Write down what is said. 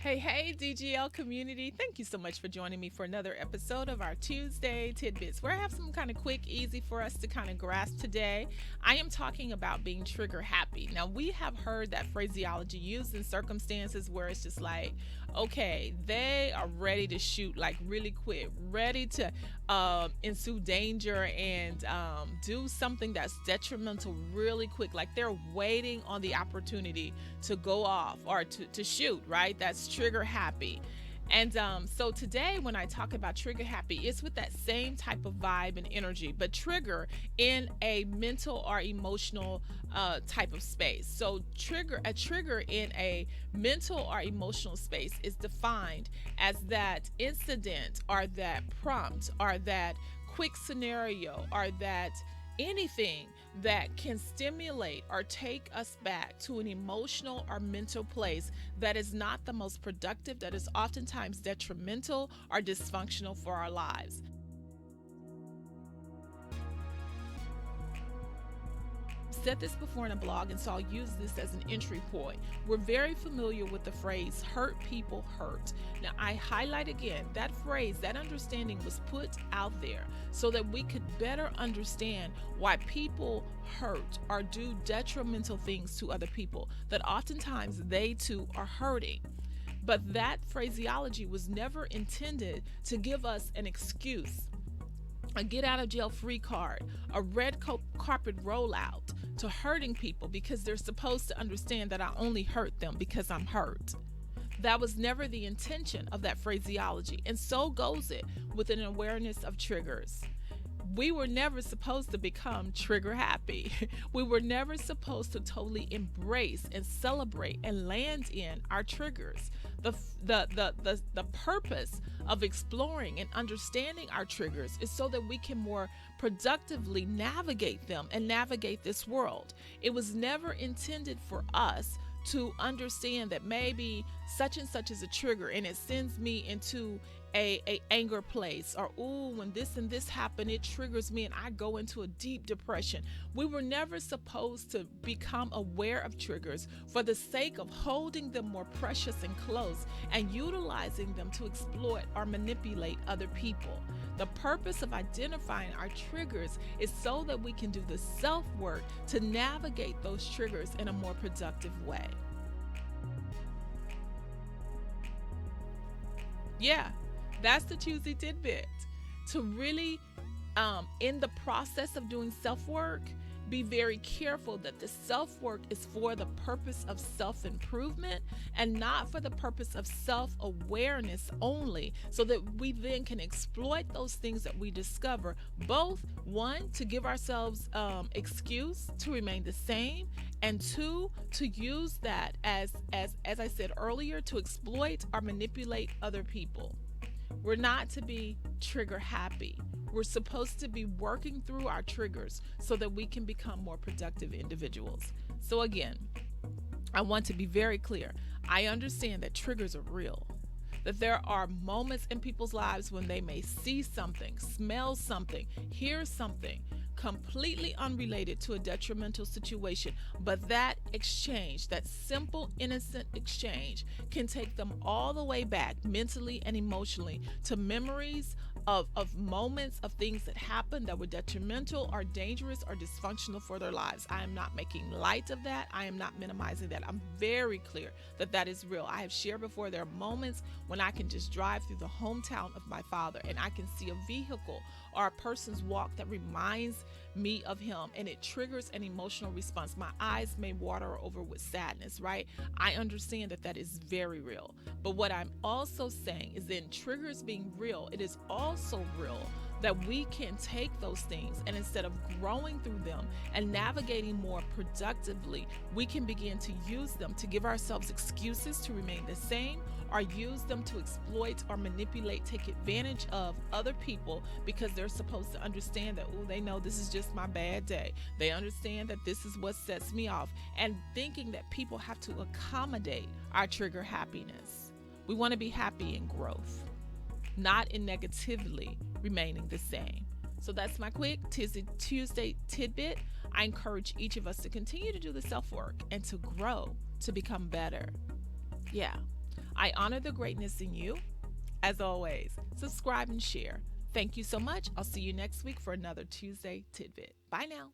Hey, DGL community. Thank you so much for joining me for another episode of our Tuesday Tidbits, where I have some kind of quick, easy for us to kind of grasp today. I am talking about being trigger happy. Now, we have heard that phraseology used in circumstances where it's just like, okay, they are ready to shoot, like really quick, ready to ensue danger and do something that's detrimental really quick. Like they're waiting on the opportunity to go off or to shoot, right? That's trigger happy. And so today, when I talk about trigger happy, it's with that same type of vibe and energy, but trigger in a mental or emotional type of space. So a trigger in a mental or emotional space is defined as that incident or that prompt or that quick scenario or that anything that can stimulate or take us back to an emotional or mental place that is not the most productive, that is oftentimes detrimental or dysfunctional for our lives. Said this before in a blog, and so I'll use this as an entry point. We're very familiar with the phrase hurt people hurt. Now, I highlight again that phrase, that understanding was put out there so that we could better understand why people hurt or do detrimental things to other people, that oftentimes they too are hurting. But that phraseology was never intended to give us an excuse, a get out of jail free card, a red carpet rollout to hurting people because they're supposed to understand that I only hurt them because I'm hurt. That was never the intention of that phraseology, and so goes it with an awareness of triggers. We were never supposed to become trigger happy. We were never supposed to totally embrace and celebrate and land in our triggers. The purpose of exploring and understanding our triggers is so that we can more productively navigate them and navigate this world. It was never intended for us to understand that maybe such and such is a trigger and it sends me into a anger place, or when this and this happen, it triggers me and I go into a deep depression. We were never supposed to become aware of triggers for the sake of holding them more precious and close and utilizing them to exploit or manipulate other people. The purpose of identifying our triggers is so that we can do the self-work to navigate those triggers in a more productive way. Yeah, that's the Tuesday tidbit. To really, in the process of doing self-work, be very careful that the self-work is for the purpose of self-improvement and not for the purpose of self-awareness only, so that we then can exploit those things that we discover, both one, to give ourselves excuse to remain the same, and two, to use that as I said earlier, to exploit or manipulate other people. We're not to be trigger happy. We're supposed to be working through our triggers so that we can become more productive individuals. So again, I want to be very clear. I understand that triggers are real, that there are moments in people's lives when they may see something, smell something, hear something completely unrelated to a detrimental situation, but that exchange, that simple, innocent exchange, can take them all the way back mentally and emotionally to memories of moments of things that happened that were detrimental or dangerous or dysfunctional for their lives. I am not making light of that. I am not minimizing that. I'm very clear that that is real. I have shared before, there are moments when I can just drive through the hometown of my father and I can see a vehicle or a person's walk that reminds me of him, and it triggers an emotional response. My eyes may water over with sadness, right? I understand that that is very real. But what I'm also saying is, in triggers being real, it is also real that we can take those things, and instead of growing through them and navigating more productively, we can begin to use them to give ourselves excuses to remain the same, or use them to exploit or manipulate, take advantage of other people because they're supposed to understand that, they know this is just my bad day. They understand that this is what sets me off, and thinking that people have to accommodate our trigger happiness. We want to be happy in growth, not in negatively remaining the same. So that's my quick Tuesday tidbit. I encourage each of us to continue to do the self-work and to grow, to become better. Yeah. I honor the greatness in you. As always, subscribe and share. Thank you so much. I'll see you next week for another Tuesday Tidbit. Bye now.